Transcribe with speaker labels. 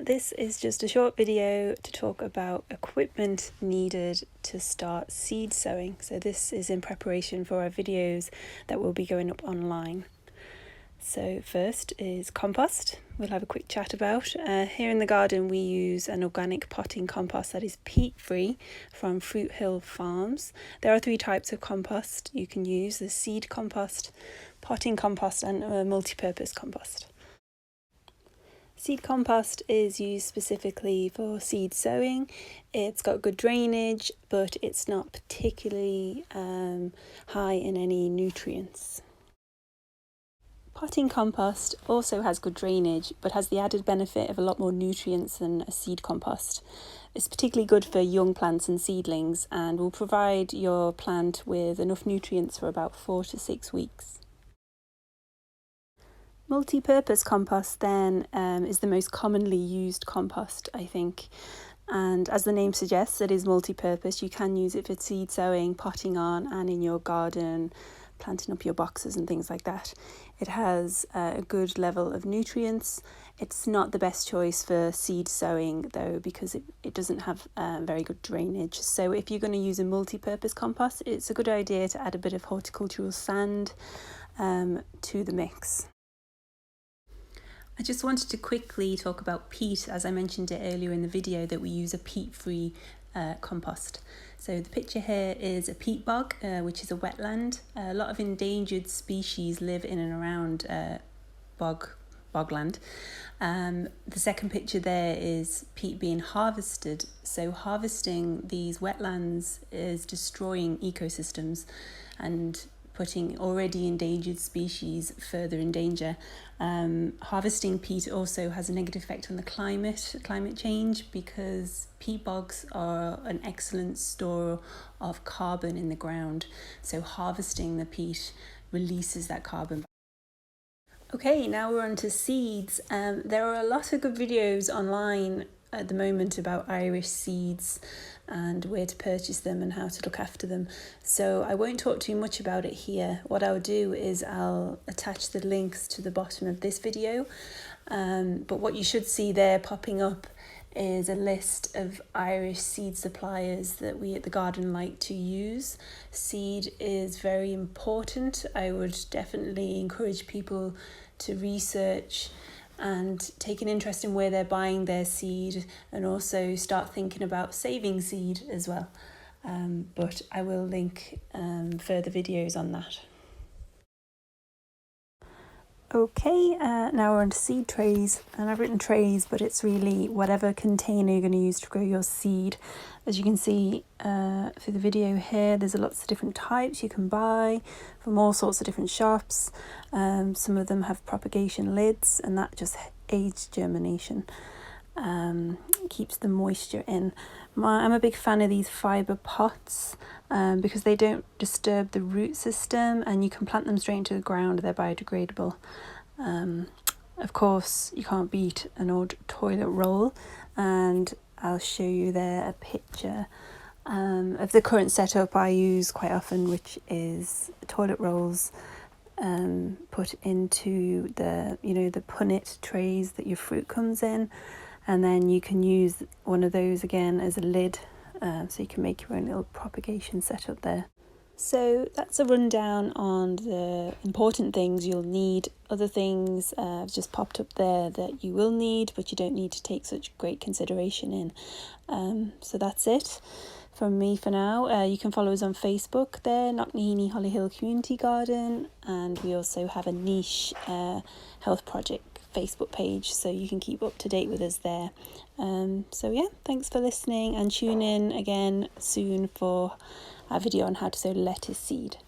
Speaker 1: This is just a short video to talk about equipment needed to start seed sowing. So this is in preparation for our videos that will be going up online. So first is compost. We'll have a quick chat about. Here in the garden we use an organic potting compost that is peat-free from Fruit Hill Farms. There are 3 types of compost you can use: the seed compost, potting compost and a multi-purpose compost. Seed compost is used specifically for seed sowing. It's got good drainage, but it's not particularly high in any nutrients. Potting compost also has good drainage, but has the added benefit of a lot more nutrients than a seed compost. It's particularly good for young plants and seedlings and will provide your plant with enough nutrients for about 4 to 6 weeks. Multi-purpose compost then is the most commonly used compost, I think, and as the name suggests, it is multi-purpose. You can use it for seed sowing, potting on, and in your garden, planting up your boxes and things like that. It has a good level of nutrients. It's not the best choice for seed sowing though, because it doesn't have very good drainage. So if you're going to use a multi-purpose compost, it's a good idea to add a bit of horticultural sand to the mix. I just wanted to quickly talk about peat, as I mentioned it earlier in the video, that we use a peat-free compost. So the picture here is a peat bog, which is a wetland. A lot of endangered species live in and around bogland. The second picture there is peat being harvested. So harvesting these wetlands is destroying ecosystems and putting already endangered species further in danger. Harvesting peat also has a negative effect on the climate change, because peat bogs are an excellent store of carbon in the ground. So harvesting the peat releases that carbon. Okay, now we're on to seeds. There are a lot of good videos online at the moment about Irish seeds and where to purchase them and how to look after them. So I won't talk too much about it here. What I'll do is I'll attach the links to the bottom of this video. But what you should see there popping up is a list of Irish seed suppliers that we at the garden like to use. Seed is very important. I would definitely encourage people to research and take an interest in where they're buying their seed, and also start thinking about saving seed as well. But I will link further videos on that. Okay, now we're on to seed trays, and I've written trays, but it's really whatever container you're going to use to grow your seed. As you can see through the video here, there's lots of different types you can buy from all sorts of different shops. Some of them have propagation lids, and that just aids germination, keeps the moisture in. I'm a big fan of these fibre pots because they don't disturb the root system, and you can plant them straight into the ground. They're biodegradable. Of course, you can't beat an old toilet roll, and I'll show you there a picture of the current setup I use quite often, which is toilet rolls put into the punnet trays that your fruit comes in, and then you can use one of those again as a lid, so you can make your own little propagation setup there. So that's a rundown on the important things you'll need. Other things have just popped up there that you will need, but you don't need to take such great consideration in. So that's it from me for now. You can follow us on Facebook there, Knocknaheeny Holly Hill Community Garden, and we also have a niche health project Facebook page, so you can keep up to date with us there. So yeah, thanks for listening, and tune in again soon for our video on how to sow lettuce seed.